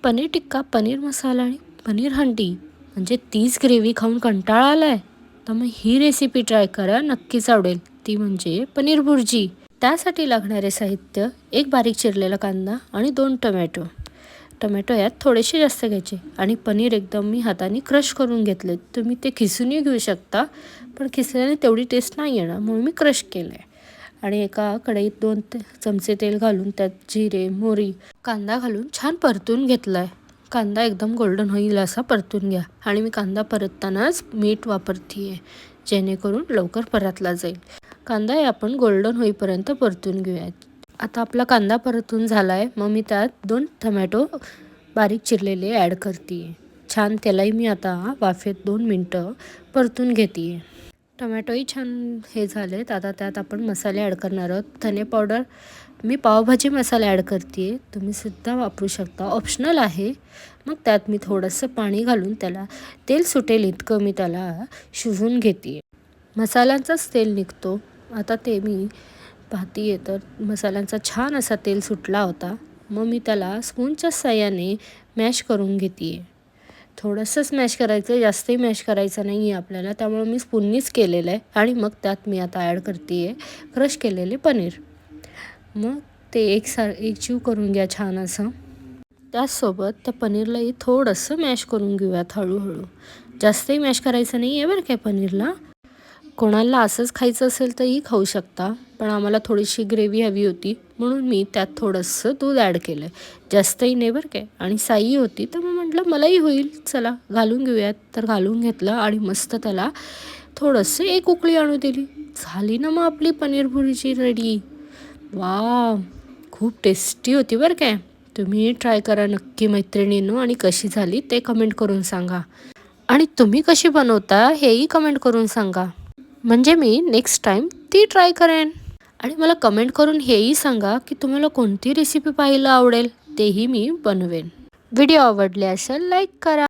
पनीर टिक्का, पनीर मसाला आणि पनीर हंडी म्हणजे तीच ग्रेव्ही खाऊन कंटाळा आलाय, तर मग ही रेसिपी ट्राय करा, नक्कीच आवडेल. ती म्हणजे पनीर भुर्जी. त्यासाठी लागणारे साहित्य: एक बारीक चिरलेला कांदा आणि 2 टोमॅटो. टोमॅटो यात थोडेसे जास्त घ्यायचे आणि पनीर एकदम मी हाताने क्रश करून घेतले. तुम्ही ते खिसूनही घेऊ शकता, पण खिसल्याने तेवढी टेस्ट नाही येणार, म्हणून मी क्रश केलं आहे. आणि एका कढईत 2 चमचे तेल घालून त्यात जिरे, मोहरी, कांदा घालून छान परतून घेतला आहे. कांदा एकदम गोल्डन होईल असा परतून घ्या. आणि मी कांदा परततानाच मीठ वापरते आहे, जेणेकरून लवकर परतला जाईल. कांदा आपण गोल्डन होईपर्यंत परतून घेऊयात. आता आपला कांदा परतून झाला आहे, मग मी त्यात 2 टोमॅटो बारीक चिरलेले ॲड करते आहे. छान त्यालाही मी आता वाफेत 2 मिनटं परतून घेते आहे. टोमॅटोही छान हे झालेत. आता त्यात आपण मसाले ॲड करणार आहोत. धने पावडर, मी पावभाजी मसाला ॲड करते आहे, तुम्ही सुद्धा वापरू शकता, ऑप्शनल आहे. मग त्यात मी थोडंसं पाणी घालून त्याला तेल सुटेल इतकं मी त्याला शिजवून घेते आहे. मसाल्यांचाच तेल निघतो. आता ते मी पाहते आहे, तर मसाल्यांचा छान असा तेल सुटला होता. मग मी त्याला स्पूनच्या साहाय्याने मॅश करून घेते आहे. थोडंसंच मॅश करायचं, जास्तही मॅश करायचं नाही आहे आपल्याला, त्यामुळे मी स्पूननीच केलेलं आहे. आणि मग त्यात मी आता ॲड करते आहे क्रश केलेले पनीर. मग ते एकजीव करून घ्या छान असं. त्याचसोबत त्या पनीरलाही थोडंसं मॅश करून घेऊयात हळूहळू. जास्तही मॅश करायचं नाही आहे बरं काय पनीरला. कोणाला असंच खायचं असेल तरीही खाऊ शकता, पण आम्हाला थोडीशी ग्रेव्ही हवी होती, म्हणून मी त्यात थोडंसं दूध ॲड केलं आहे. जास्तही नाही बरं काय. आणि साई होती, तर मी म्हटलं मलाही होईल, चला घालून घेऊयात. तर घालून घेतलं आणि मस्त त्याला थोडंसं एक उकळी आणू दिली. झाली ना मग आपली पनीर भुर्जी रेडी. वाव, खूप टेस्टी होती बरं काय. तुम्ही ट्राय करा नक्की मैत्रिणींनो, आणि कशी झाली ते कमेंट करून सांगा. आणि तुम्ही कशी बनवता हेही कमेंट करून सांगा, म्हणजे मी नेक्स्ट टाईम ती ट्राय करेन. आणि मला कमेंट करून हेही सांगा की तुम्हाला कोणती रेसिपी पाहायला आवडेल, तेही मी बनवेन. व्हिडिओ आवडले असेल लाईक करा.